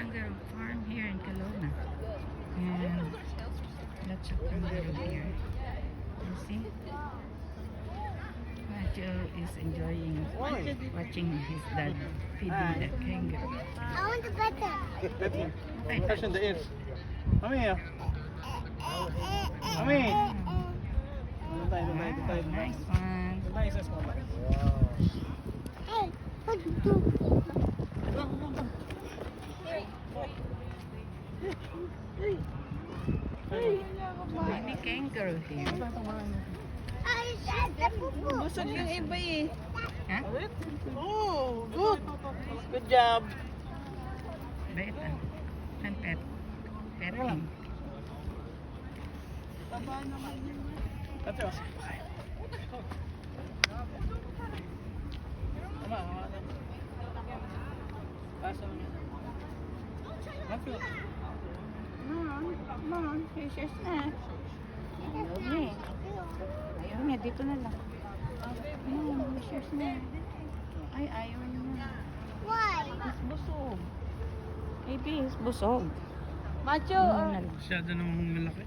kangaroo farm here in Kelowna. And lots of kangaroo here. You see? Matthew is enjoying watching his dad feeding the kangaroo. I want to pet him. Pet him. Ay, Touch in the ears. Mami. Mami. nice one. Hey, what do you do? Baby kangaroo here. Ay, sa pupo. Busog yung iba eh. Ha? Oh, good. Good job. Bait ah. And pet. Pet him. Ate, mas. Mama. Pasa mo. Matthew. Come on. Here's your snack. Ayaw niya eh. Ayaw niya. Dito na lang. Here's your snack. Ay, ayaw niya. Why? Mas busog. Maybe, is busog. Macho, Ano na lang. Masyado namang malaki.